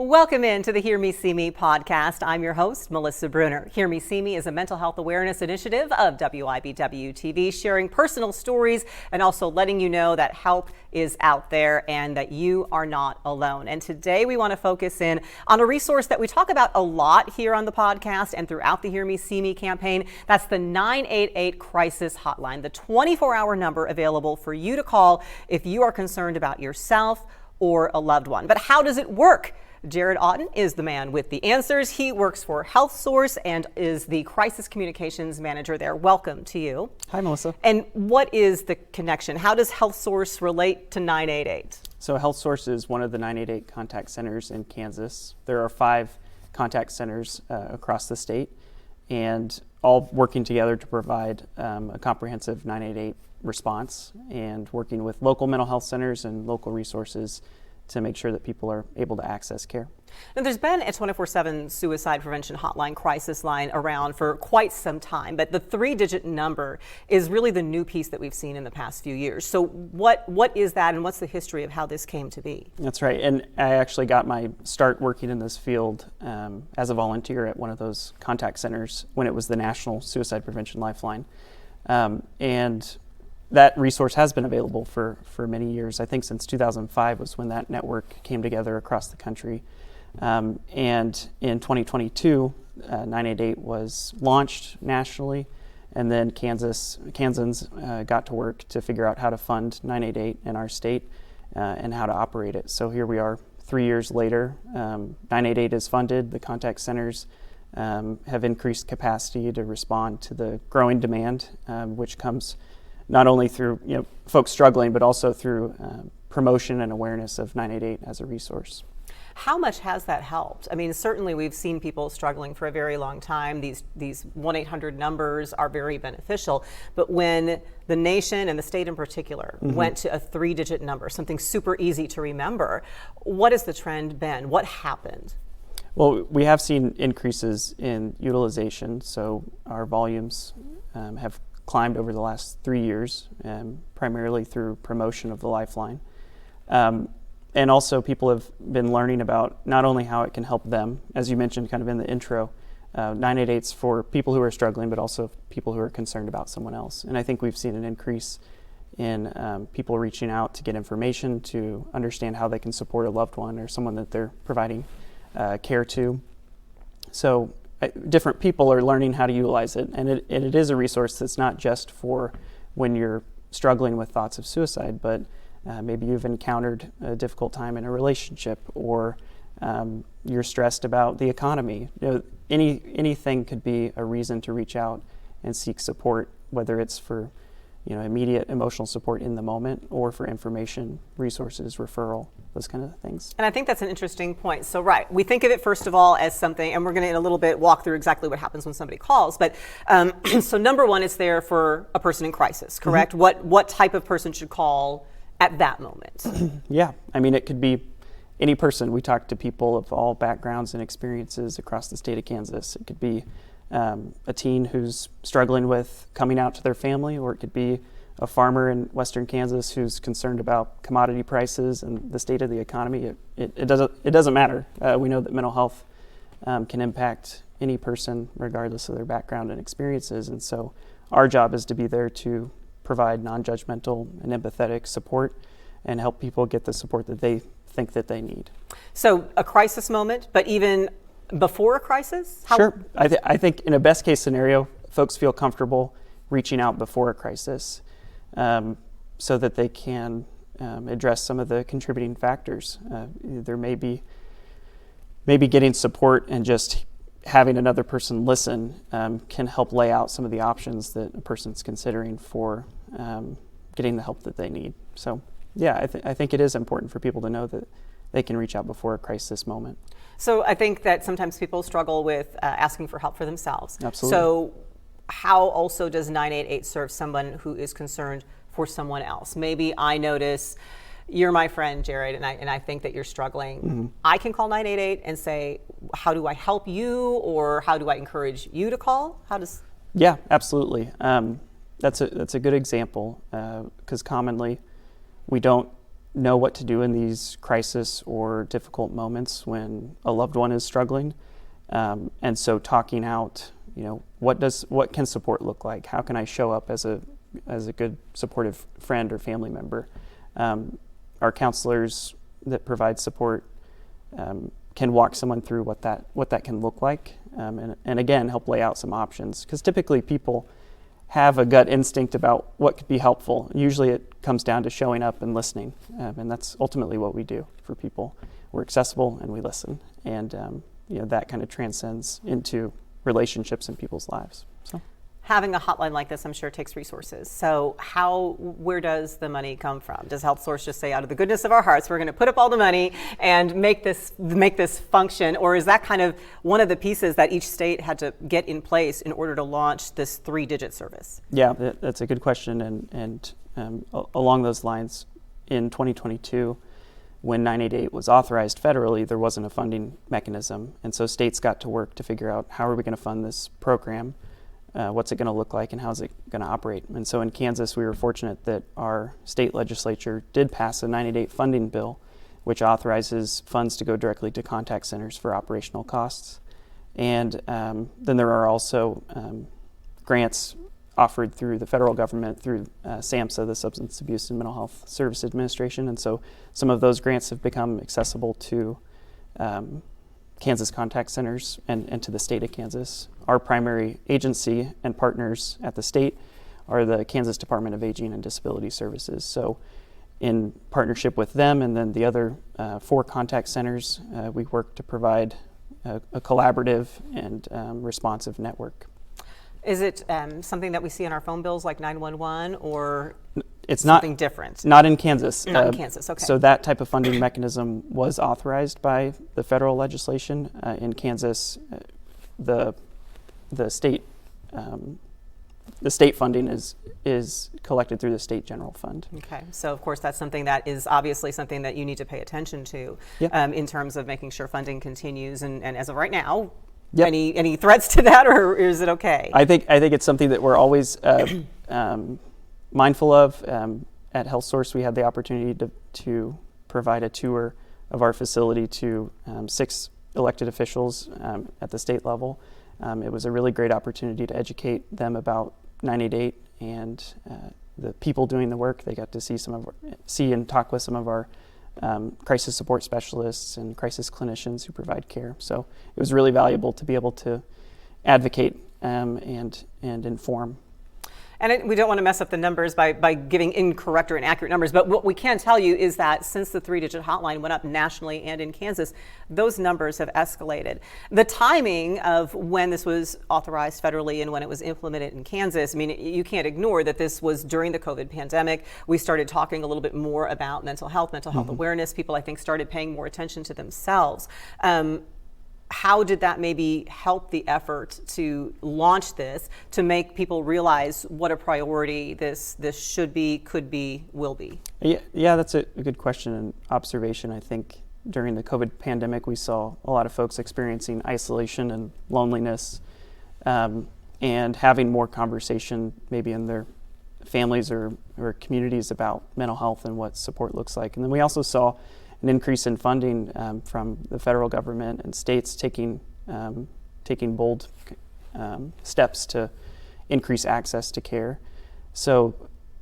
Welcome into the Hear Me, See Me podcast. I'm your host, Melissa Bruner. Hear Me, See Me is a mental health awareness initiative of WIBW TV, sharing personal stories and also letting you know that help is out there and that you are not alone. And today we want to focus in on a resource that we talk about a lot here on the podcast and throughout the Hear Me, See Me campaign. That's the 988 Crisis Hotline, the 24-hour number available for you to call if you are concerned about yourself or a loved one. But how does it work? Jared Auten is the man with the answers. He works for HealthSource and is the crisis communications manager there. Welcome to you. Hi, Melissa. And what is the connection? How does HealthSource relate to 988? So HealthSource is one of the 988 contact centers in Kansas. There are 5 contact centers across the state, and all working together to provide a comprehensive 988 response and working with local mental health centers and local resources to make sure that people are able to access care. Now, there's been a 24/7 suicide prevention hotline, crisis line around for quite some time, but the 3-digit number is really the new piece that we've seen in the past few years. So what is that, and what's the history of how this came to be? That's right, and I actually got my start working in this field as a volunteer at one of those contact centers when it was the National Suicide Prevention Lifeline. And that resource has been available for many years. I think since 2005 was when that network came together across the country. And in 2022, 988 was launched nationally, and then Kansans got to work to figure out how to fund 988 in our state and how to operate it. So here we are 3 years later. 988 is funded. The contact centers have increased capacity to respond to the growing demand, which comes not only through folks struggling, but also through promotion and awareness of 988 as a resource. How much has that helped? I mean, certainly we've seen people struggling for a very long time. These 1-800 numbers are very beneficial, but when the nation and the state in particular went to a 3-digit number, something super easy to remember, what has the trend been? What happened? Well, we have seen increases in utilization, so our volumes have climbed over the last 3 years, primarily through promotion of the Lifeline. And also people have been learning about not only how it can help them, as you mentioned kind of in the intro, 988's for people who are struggling, but also people who are concerned about someone else. And I think we've seen an increase in people reaching out to get information, to understand how they can support a loved one or someone that they're providing care to. So different people are learning how to utilize it, and it is a resource that's not just for when you're struggling with thoughts of suicide, but maybe you've encountered a difficult time in a relationship, or you're stressed about the economy. Anything could be a reason to reach out and seek support, whether it's for immediate emotional support in the moment or for information, resources, referral, those kind of things. And I think that's an interesting point. So, right, we think of it first of all as something, and we're going to in a little bit walk through exactly what happens when somebody calls. But so number one, it's there for a person in crisis, correct? What type of person should call at that moment? Yeah, I mean, it could be any person. We talk to people of all backgrounds and experiences across the state of Kansas. It could be a teen who's struggling with coming out to their family, or it could be a farmer in western Kansas who's concerned about commodity prices and the state of the economy. It doesn't matter. We know that mental health can impact any person regardless of their background and experiences, and so our job is to be there to provide non-judgmental and empathetic support and help people get the support that they think that they need. So a crisis moment, but even before a crisis? Sure. I think in a best case scenario, folks feel comfortable reaching out before a crisis so that they can address some of the contributing factors. There may be getting support and just having another person listen can help lay out some of the options that a person's considering for getting the help that they need. So yeah, I think it is important for people to know that they can reach out before a crisis moment. So I think that sometimes people struggle with asking for help for themselves. Absolutely. So how also does 988 serve someone who is concerned for someone else? Maybe I notice you're my friend, Jared, and I think that you're struggling. I can call 988 and say, how do I help you, or how do I encourage you to call? Yeah, absolutely. That's a good example because commonly we don't know what to do in these crisis or difficult moments when a loved one is struggling. And so talking out, what can support look like? How can I show up as a good supportive friend or family member? Our counselors that provide support can walk someone through what that can look like, and again help lay out some options, because typically people have a gut instinct about what could be helpful. Usually it comes down to showing up and listening, and that's ultimately what we do for people. We're accessible and we listen, and that kind of transcends into relationships in people's lives. So having a hotline like this, I'm sure, takes resources. So where does the money come from? Does HealthSource just say, out of the goodness of our hearts, we're going to put up all the money and make this function? Or is that kind of one of the pieces that each state had to get in place in order to launch this 3-digit service? Yeah, that's a good question. And along those lines, in 2022, when 988 was authorized federally, there wasn't a funding mechanism. And so states got to work to figure out, how are we going to fund this program? What's it going to look like, and how's it going to operate? And so in Kansas, we were fortunate that our state legislature did pass a 988 funding bill, which authorizes funds to go directly to contact centers for operational costs. And then there are also grants offered through the federal government, through SAMHSA, the Substance Abuse and Mental Health Service Administration. And so some of those grants have become accessible to Kansas contact centers and to the state of Kansas. Our primary agency and partners at the state are the Kansas Department of Aging and Disability Services. So in partnership with them and then the other 4 contact centers, we work to provide a collaborative and responsive network. Is it something that we see on our phone bills like 911, or it's something different? Not in Kansas. Not in Kansas, okay. So that type of funding mechanism was authorized by the federal legislation. In Kansas, the state funding is collected through the state general fund. Okay, so of course that's something that is obviously something that you need to pay attention to. Yep. In terms of making sure funding continues, and as of right now, Yep. any threats to that, or is it okay? I think it's something that we're always mindful of. At HealthSource, we had the opportunity to provide a tour of our facility to 6 elected officials at the state level. It was a really great opportunity to educate them about 988 and the people doing the work. They got to see and talk with some of our crisis support specialists and crisis clinicians who provide care. So it was really valuable to be able to advocate and inform. And we don't want to mess up the numbers by giving incorrect or inaccurate numbers, but what we can tell you is that since the 3-digit hotline went up nationally and in Kansas, those numbers have escalated. The timing of when this was authorized federally and when it was implemented in Kansas, I mean, you can't ignore that this was during the COVID pandemic. We started talking a little bit more about mental health awareness. People, I think, started paying more attention to themselves. How did that maybe help the effort to launch this, to make people realize what a priority this should be, could be, will be? Yeah, that's a good question and observation. I think during the COVID pandemic, we saw a lot of folks experiencing isolation and loneliness, and having more conversation maybe in their families or communities about mental health and what support looks like. And then we also saw an increase in funding from the federal government and states taking bold steps to increase access to care. So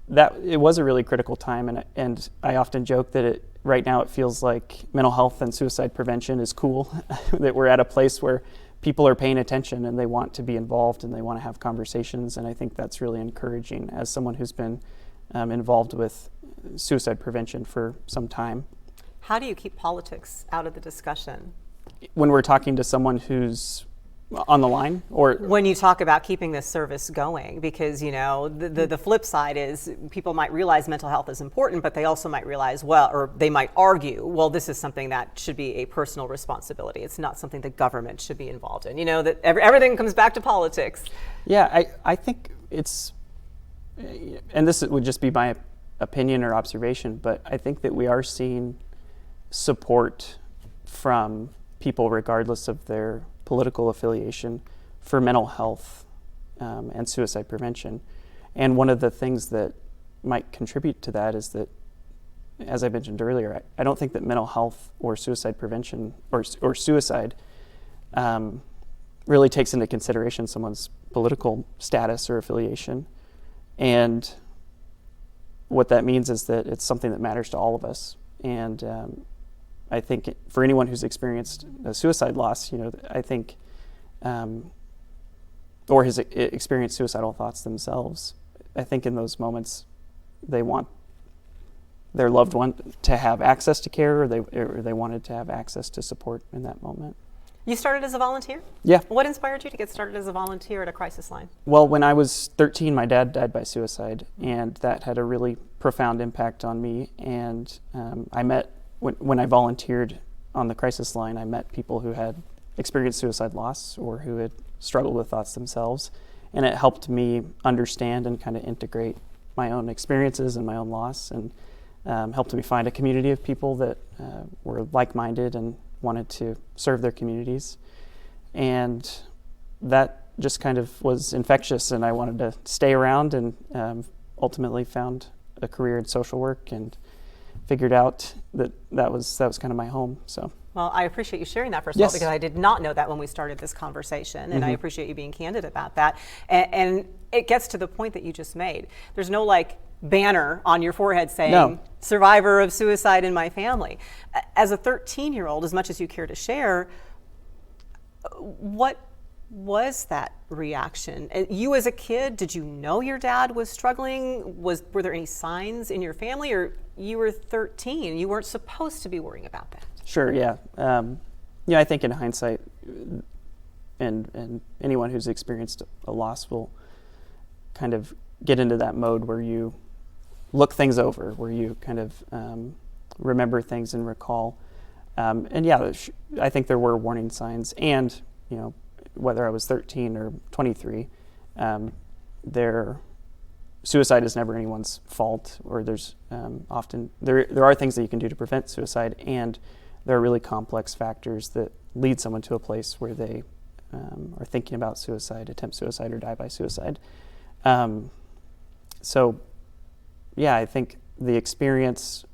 that it was a really critical time, and I often joke that right now it feels like mental health and suicide prevention is cool, that we're at a place where people are paying attention and they want to be involved and they want to have conversations, and I think that's really encouraging as someone who's been involved with suicide prevention for some time. How do you keep politics out of the discussion? When we're talking to someone who's on the line, or when you talk about keeping this service going, because the flip side is people might realize mental health is important, but they also might realize, or they might argue, well, this is something that should be a personal responsibility. It's not something the government should be involved in. That everything comes back to politics. Yeah, I think it's, and this would just be my opinion or observation, but I think that we are seeing support from people regardless of their political affiliation for mental health and suicide prevention. And one of the things that might contribute to that is that as I mentioned earlier, I don't think that mental health or suicide prevention or suicide really takes into consideration someone's political status or affiliation. And what that means is that it's something that matters to all of us. And I think for anyone who's experienced a suicide loss, I think, or has experienced suicidal thoughts themselves, I think in those moments they want their loved one to have access to care, or they wanted to have access to support in that moment. You started as a volunteer? Yeah. What inspired you to get started as a volunteer at a crisis line? Well, when I was 13, my dad died by suicide, and that had a really profound impact on me. And I met, when I volunteered on the crisis line, I met people who had experienced suicide loss or who had struggled with thoughts themselves. And it helped me understand and kind of integrate my own experiences and my own loss, and helped me find a community of people that were like-minded and wanted to serve their communities. And that just kind of was infectious, and I wanted to stay around, and ultimately found a career in social work and figured out that was kind of my home. So. Well, I appreciate you sharing that, first of all, because I did not know that when we started this conversation, and I appreciate you being candid about that. And it gets to the point that you just made. There's no banner on your forehead saying, survivor of suicide in my family. As a 13-year-old, as much as you care to share, what was that reaction? You as a kid, did you know your dad was struggling? Were there any signs in your family, or you were 13, you weren't supposed to be worrying about that? Sure, yeah. I think in hindsight, and anyone who's experienced a loss will kind of get into that mode where you look things over, where you kind of remember things and recall. I think there were warning signs, and whether I was 13 or 23, suicide is never anyone's fault, or there's often there are things that you can do to prevent suicide, and there are really complex factors that lead someone to a place where they are thinking about suicide, attempt suicide, or die by suicide. I think the experience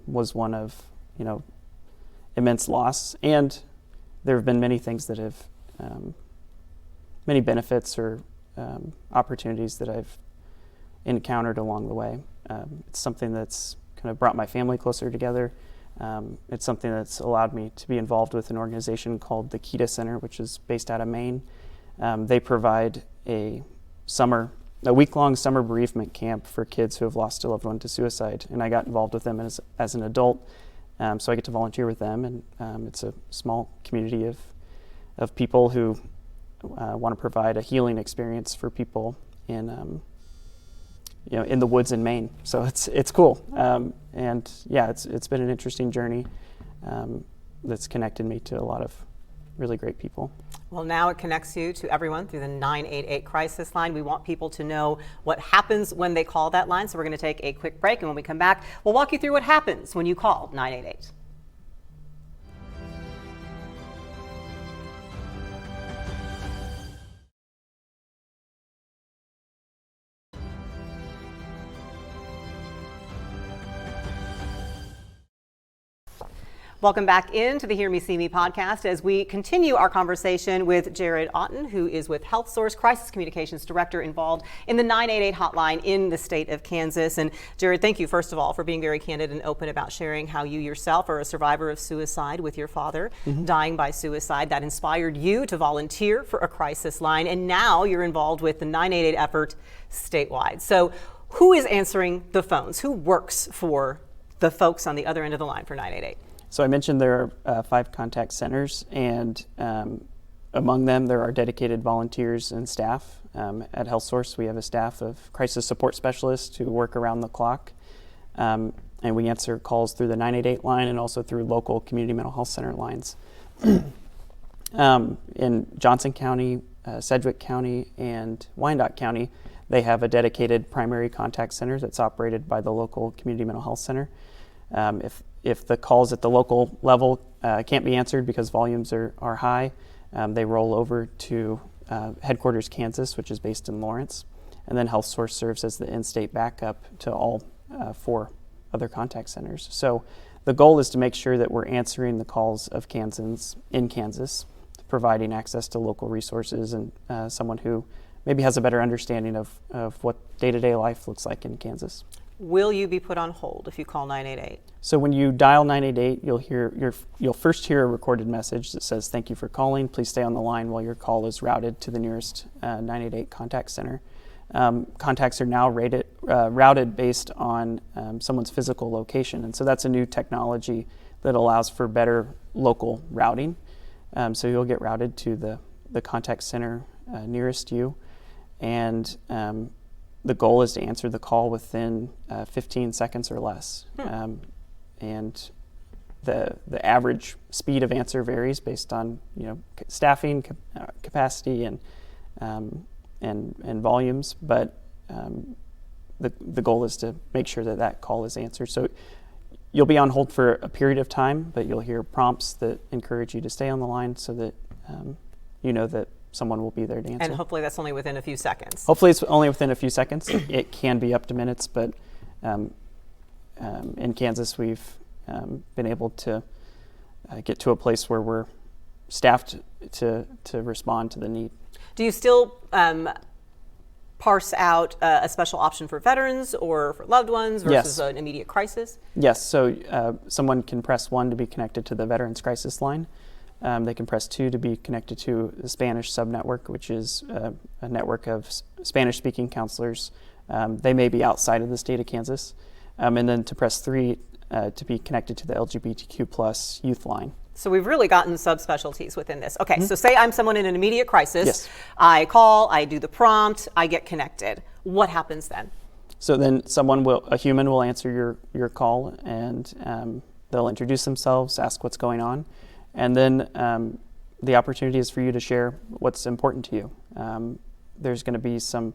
was one of immense loss, and there have been many things that have many benefits or opportunities that I've encountered along the way. It's something that's kind of brought my family closer together. It's something that's allowed me to be involved with an organization called the KETA Center, which is based out of Maine. They provide a week-long summer bereavement camp for kids who have lost a loved one to suicide, and I got involved with them as an adult, so I get to volunteer with them, and it's a small community of people who want to provide a healing experience for people in the woods in Maine. So it's cool, it's been an interesting journey that's connected me to a lot of really great people. Well, now it connects you to everyone through the 988 crisis line. We want people to know what happens when they call that line, so we're going to take a quick break, and when we come back, we'll walk you through what happens when you call 988. Welcome back into the Hear Me, See Me podcast as we continue our conversation with Jared Auten, who is with HealthSource, Crisis Communications Director involved in the 988 hotline in the state of Kansas. And Jared, thank you, first of all, for being very candid and open about sharing how you yourself are a survivor of suicide with your father dying by suicide. That inspired you to volunteer for a crisis line, and now you're involved with the 988 effort statewide. So who is answering the phones? Who works for the folks on the other end of the line for 988? So I mentioned there are 5 contact centers, and among them there are dedicated volunteers and staff. At HealthSource we have a staff of crisis support specialists who work around the clock, and we answer calls through the 988 line and also through local community mental health center lines. In Johnson County, Sedgwick County, and Wyandotte County, they have a dedicated primary contact center that's operated by the local community mental health center. If the calls at the local level can't be answered because volumes are high, they roll over to headquarters Kansas, which is based in Lawrence. And then HealthSource serves as the in-state backup to all 4 other contact centers. So the goal is to make sure that we're answering the calls of Kansans in Kansas, providing access to local resources and someone who maybe has a better understanding of what day-to-day life looks like in Kansas. Will you be put on hold if you call 988? So when you dial 988, you'll first hear a recorded message that says, "Thank you for calling. Please stay on the line while your call is routed to the nearest 988 contact center." Contacts are now routed based on someone's physical location, and so that's a new technology that allows for better local routing. So you'll get routed to the contact center nearest you, and the goal is to answer the call within 15 seconds or less. And the average speed of answer varies based on staffing capacity and volumes, but the goal is to make sure that call is answered. So you'll be on hold for a period of time, but you'll hear prompts that encourage you to stay on the line so that you know that someone will be there to answer. And hopefully that's only within a few seconds. Hopefully it's only within a few seconds. It can be up to minutes, but in Kansas we've been able to get to a place where we're staffed to respond to the need. Do you still parse out a special option for veterans or for loved ones versus an immediate crisis? Yes, so someone can press 1 to be connected to the Veterans Crisis Line. They can press 2 to be connected to the Spanish subnetwork, which is a network of Spanish-speaking counselors. They may be outside of the state of Kansas. And then to press 3 to be connected to the LGBTQ+ youth line. So we've really gotten subspecialties within this. Okay, so say I'm someone in an immediate crisis. Yes. I call, I do the prompt, I get connected. What happens then? So then a human will answer your call, and they'll introduce themselves, ask what's going on, and then the opportunity is for you to share what's important to you. There's going to be some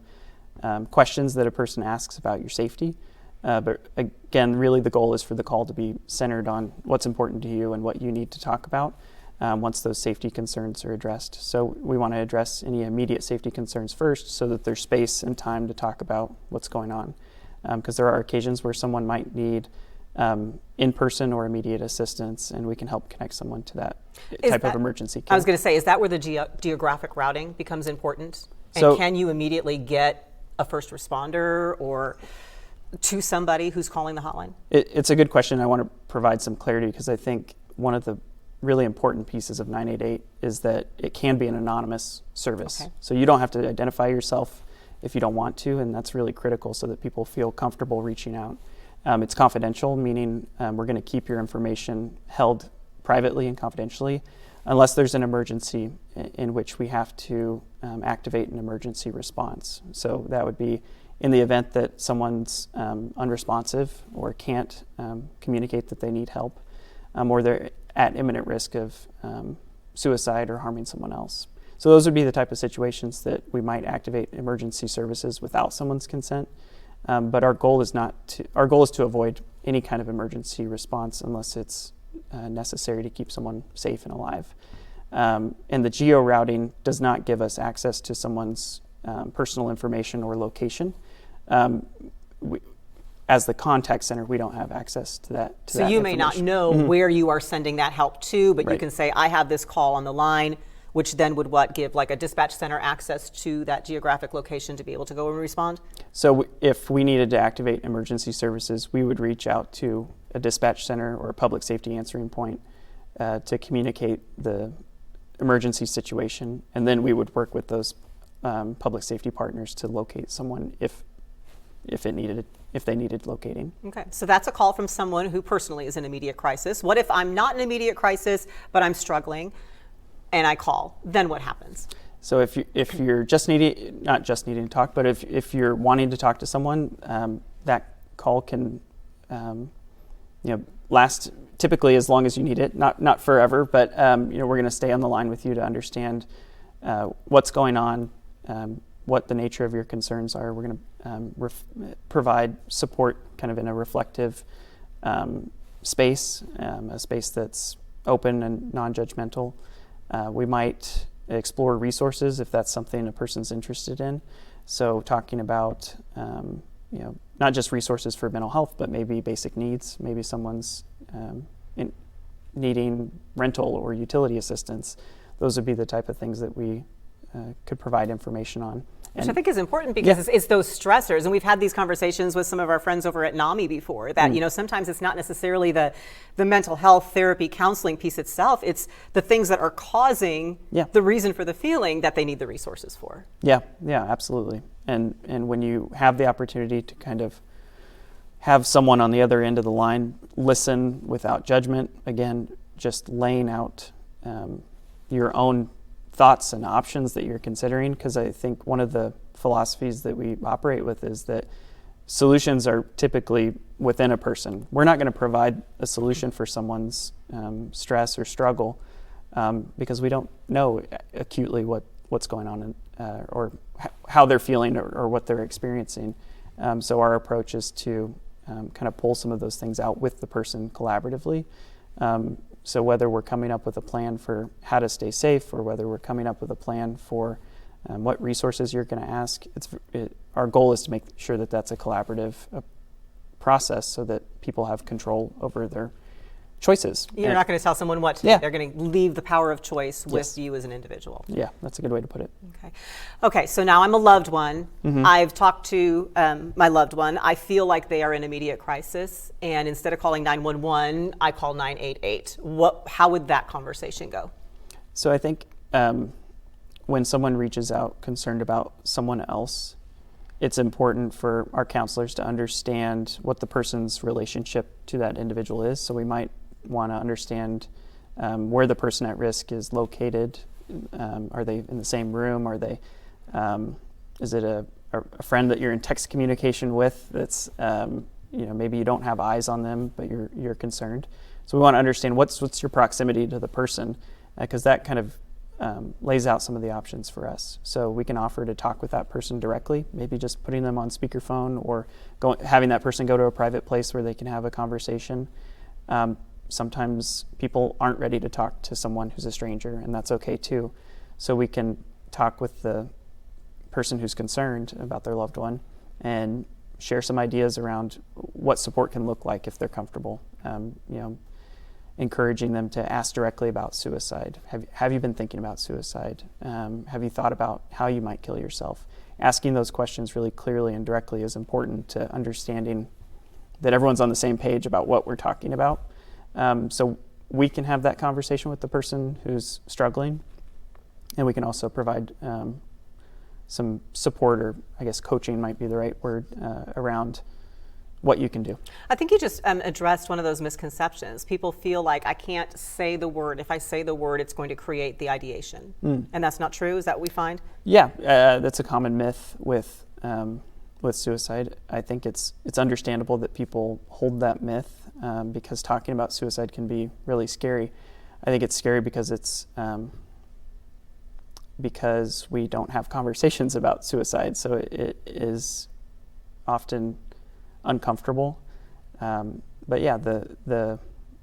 questions that a person asks about your safety. But again, really the goal is for the call to be centered on what's important to you and what you need to talk about once those safety concerns are addressed. So we want to address any immediate safety concerns first so that there's space and time to talk about what's going on. Because there are occasions where someone might need in-person or immediate assistance, and we can help connect someone to that type of emergency care. I was going to say, is that where the geographic routing becomes important? And So, can you immediately get a first responder or to somebody who's calling the hotline? It's a good question. I want to provide some clarity because I think one of the really important pieces of 988 is that it can be an anonymous service. Okay. So you don't have to identify yourself if you don't want to, and that's really critical so that people feel comfortable reaching out. It's confidential, meaning we're going to keep your information held privately and confidentially unless there's an emergency in which we have to activate an emergency response. So that would be in the event that someone's unresponsive or can't communicate that they need help, or they're at imminent risk of suicide or harming someone else. So those would be the type of situations that we might activate emergency services without someone's consent. But our goal is to avoid any kind of emergency response unless it's necessary to keep someone safe and alive. And the geo-routing does not give us access to someone's personal information or location. As the contact center, we don't have access to that. So you may not know where you are sending that help to, but Right. you can say, I have this call on the line, which then would give like a dispatch center access to that geographic location to be able to go and respond? So if we needed to activate emergency services, we would reach out to a dispatch center or a public safety answering point to communicate the emergency situation, and then we would work with those public safety partners to locate someone if they needed locating. Okay, so that's a call from someone who personally is in immediate crisis. What if I'm not in immediate crisis, but I'm struggling and I call? Then what happens? So if you're not just needing to talk, but if you're wanting to talk to someone, that call can last typically as long as you need it, not forever, but we're going to stay on the line with you to understand what's going on, what the nature of your concerns are. We're going to provide support kind of in a reflective space, a space that's open and non-judgmental. We might explore resources if that's something a person's interested in. So talking about not just resources for mental health, but maybe basic needs. Maybe someone's needing rental or utility assistance. Those would be the type of things that we could provide information on. Which I think is important because it's those stressors. And we've had these conversations with some of our friends over at NAMI before that, sometimes it's not necessarily the mental health therapy counseling piece itself. It's the things that are causing the reason for the feeling that they need the resources for. Yeah, absolutely. And when you have the opportunity to kind of have someone on the other end of the line listen without judgment, again, just laying out your own thoughts and options that you're considering, because I think one of the philosophies that we operate with is that solutions are typically within a person. We're not going to provide a solution for someone's stress or struggle because we don't know acutely what's going on or how they're feeling or what they're experiencing. So our approach is to kind of pull some of those things out with the person collaboratively. So whether we're coming up with a plan for how to stay safe or whether we're coming up with a plan for what resources you're going to ask, our goal is to make sure that that's a collaborative process so that people have control over their choices. You're not going to tell someone what to do. They're going to leave the power of choice with you as an individual. Yeah, that's a good way to put it. Okay, so now I'm a loved one. I've talked to my loved one. I feel like they are in immediate crisis, and instead of calling 911, I call 988. How would that conversation go? So I think when someone reaches out concerned about someone else, it's important for our counselors to understand what the person's relationship to that individual is. So we might want to understand where the person at risk is located. Are they in the same room? Are they? Is it a friend that you're in text communication with? That's maybe you don't have eyes on them, but you're concerned. So we want to understand what's your proximity to the person, because that kind of lays out some of the options for us. So we can offer to talk with that person directly, maybe just putting them on speakerphone or having that person go to a private place where they can have a conversation. Sometimes people aren't ready to talk to someone who's a stranger, and that's okay too. So we can talk with the person who's concerned about their loved one and share some ideas around what support can look like if they're comfortable. Encouraging them to ask directly about suicide. Have you been thinking about suicide? Have you thought about how you might kill yourself? Asking those questions really clearly and directly is important to understanding that everyone's on the same page about what we're talking about. So we can have that conversation with the person who's struggling, and we can also provide some support, or I guess coaching might be the right word, around what you can do. I think you just addressed one of those misconceptions. People feel like I can't say the word. If I say the word, it's going to create the ideation. And that's not true? Is that what we find? Yeah, that's a common myth with suicide. I think it's understandable that people hold that myth because talking about suicide can be really scary. I think it's scary because because we don't have conversations about suicide, so it is often uncomfortable. But yeah,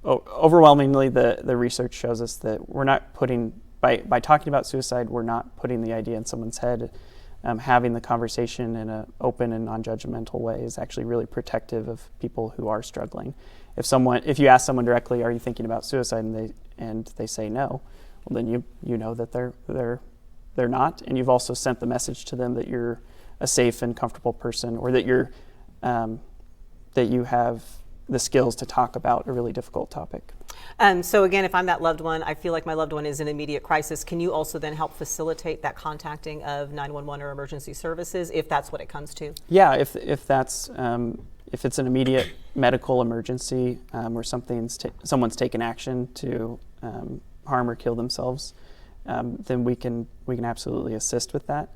overwhelmingly the research shows us that we're not putting, by talking about suicide, we're not putting the idea in someone's head. Having the conversation in an open and non-judgmental way is actually really protective of people who are struggling. If you ask someone directly, are you thinking about suicide, and they say no, well then you know that they're not, and you've also sent the message to them that you're a safe and comfortable person, or that that you have the skills to talk about a really difficult topic. So again, if I'm that loved one, I feel like my loved one is in immediate crisis. Can you also then help facilitate that contacting of 911 or emergency services if that's what it comes to? Yeah, if it's an immediate medical emergency or someone's taken action to harm or kill themselves, then we can absolutely assist with that.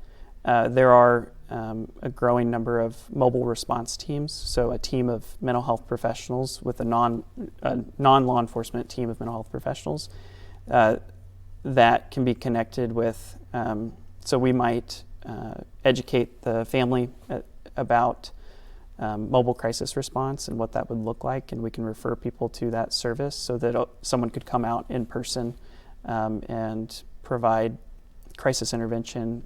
There are a growing number of mobile response teams, so a team of mental health professionals with a non-law enforcement team of mental health professionals that can be connected with. So we might educate the family about mobile crisis response and what that would look like, and we can refer people to that service so that someone could come out in person and provide crisis intervention.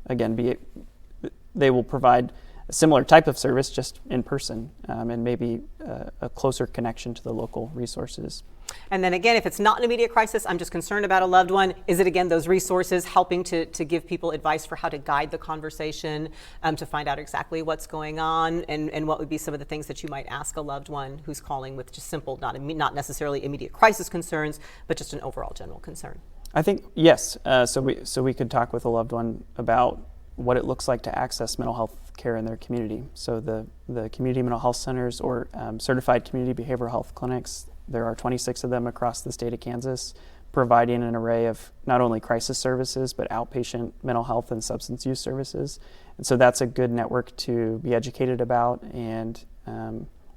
Again, they will provide a similar type of service, just in person, and maybe a closer connection to the local resources. And then again, if it's not an immediate crisis, I'm just concerned about a loved one. Is it, again, those resources helping to give people advice for how to guide the conversation, to find out exactly what's going on, and what would be some of the things that you might ask a loved one who's calling with just simple, not necessarily immediate crisis concerns, but just an overall general concern? I think, yes. So we could talk with a loved one about what it looks like to access mental health care in their community. So the community mental health centers or certified community behavioral health clinics, there are 26 of them across the state of Kansas, providing an array of not only crisis services, but outpatient mental health and substance use services. And so that's a good network to be educated about, and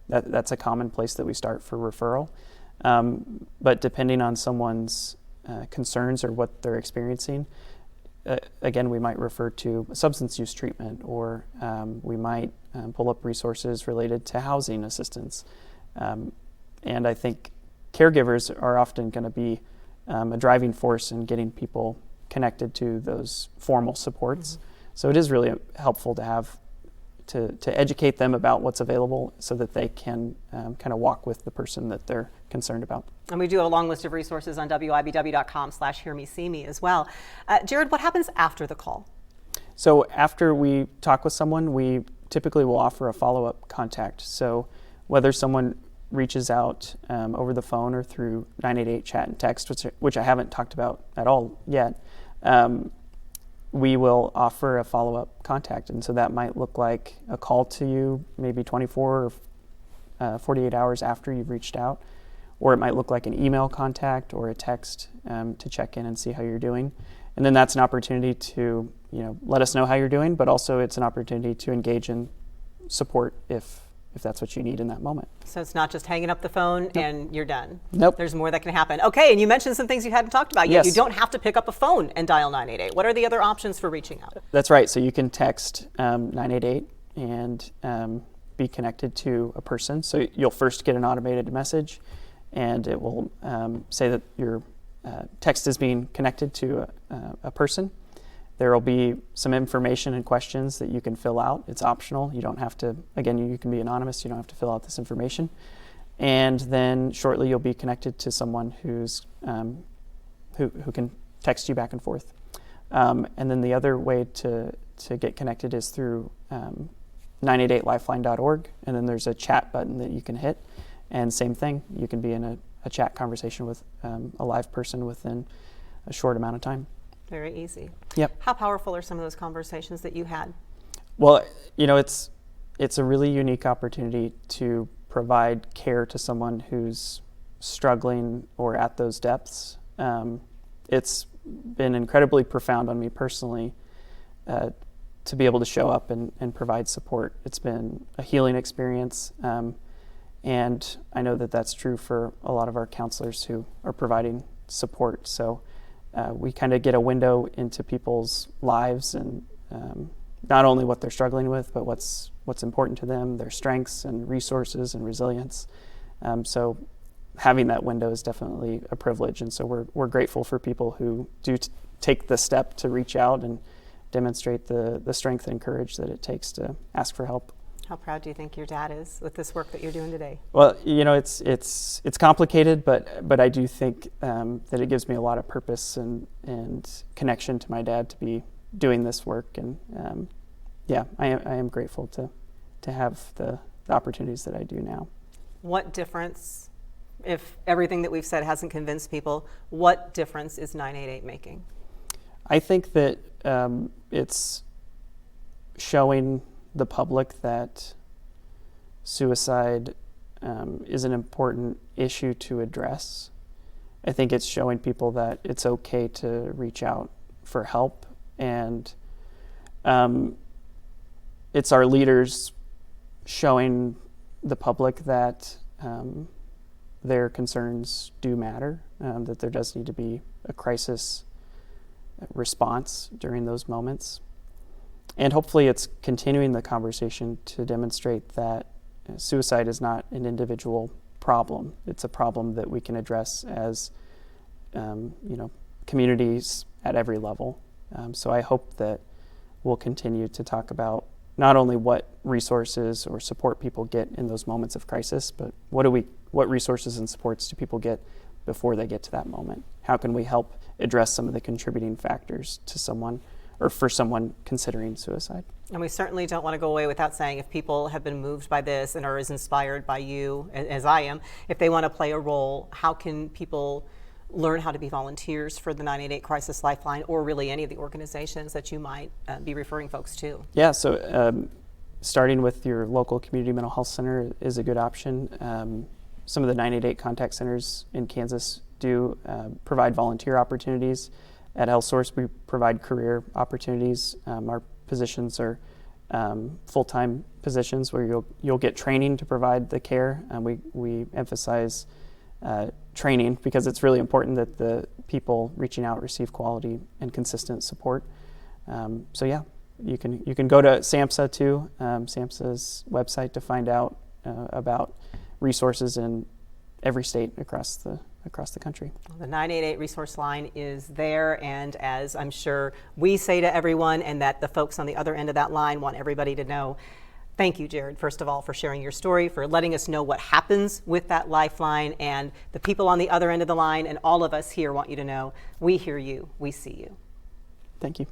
that's a common place that we start for referral. But depending on someone's concerns or what they're experiencing, again, we might refer to substance use treatment, or we might pull up resources related to housing assistance. And I think caregivers are often going to be a driving force in getting people connected to those formal supports. Mm-hmm. So it is really helpful to have to educate them about what's available so that they can kind of walk with the person that they're concerned about. And we do have a long list of resources on WIBW.com/HearMeSeeMe as well. Jared, what happens after the call? So after we talk with someone, we typically will offer a follow-up contact. So whether someone reaches out over the phone or through 988 chat and text, which I haven't talked about at all yet, we will offer a follow-up contact. And so that might look like a call to you maybe 24 or 48 hours after you've reached out, or it might look like an email contact or a text to check in and see how you're doing. And then that's an opportunity to let us know how you're doing, but also it's an opportunity to engage in support if that's what you need in that moment. So it's not just hanging up the phone Nope. And you're done. Nope. There's more that can happen. Okay, and you mentioned some things you hadn't talked about yet. Yes. You don't have to pick up a phone and dial 988. What are the other options for reaching out? That's right. So you can text 988 and be connected to a person. So you'll first get an automated message, and it will say that your text is being connected to a person. There will be some information and questions that you can fill out. It's optional. You don't have to, again, you can be anonymous. You don't have to fill out this information. And then shortly you'll be connected to someone who's who can text you back and forth. And then the other way to get connected is through 988lifeline.org. And then there's a chat button that you can hit. And same thing, you can be in a chat conversation with a live person within a short amount of time. Very easy. Yep. How powerful are some of those conversations that you had? Well, it's a really unique opportunity to provide care to someone who's struggling or at those depths. It's been incredibly profound on me personally to be able to show up and provide support. It's been a healing experience, and I know that that's true for a lot of our counselors who are providing support. So we kind of get a window into people's lives and not only what they're struggling with, but what's important to them, their strengths and resources and resilience. So having that window is definitely a privilege, and so we're grateful for people who do take the step to reach out and demonstrate the strength and courage that it takes to ask for help. How proud do you think your dad is with this work that you're doing today? Well, it's complicated, but I do think that it gives me a lot of purpose and connection to my dad to be doing this work, and I am grateful to have the opportunities that I do now. What difference, if everything that we've said hasn't convinced people, what difference is 988 making? I think that it's showing the public that suicide is an important issue to address. I think it's showing people that it's okay to reach out for help, and it's our leaders showing the public that their concerns do matter, that there does need to be a crisis response during those moments. And hopefully it's continuing the conversation to demonstrate that suicide is not an individual problem. It's a problem that we can address as communities at every level. So I hope that we'll continue to talk about not only what resources or support people get in those moments of crisis, but what resources and supports do people get before they get to that moment? How can we help address some of the contributing factors to someone or for someone considering suicide? And we certainly don't want to go away without saying, if people have been moved by this and are as inspired by you as I am, if they want to play a role, how can people learn how to be volunteers for the 988 Crisis Lifeline, or really any of the organizations that you might be referring folks to? Yeah, so starting with your local community mental health center is a good option. Some of the 988 contact centers in Kansas do provide volunteer opportunities. At HealthSource, we provide career opportunities. Our positions are full-time positions where you'll get training to provide the care. We emphasize training because it's really important that the people reaching out receive quality and consistent support. So yeah, you can go to SAMHSA too, SAMHSA's website, to find out about resources in every state across the country. The 988 resource line is there, and as I'm sure we say to everyone, and that the folks on the other end of that line want everybody to know, thank you, Jared, first of all, for sharing your story, for letting us know what happens with that lifeline, and the people on the other end of the line and all of us here want you to know, we hear you, we see you. Thank you.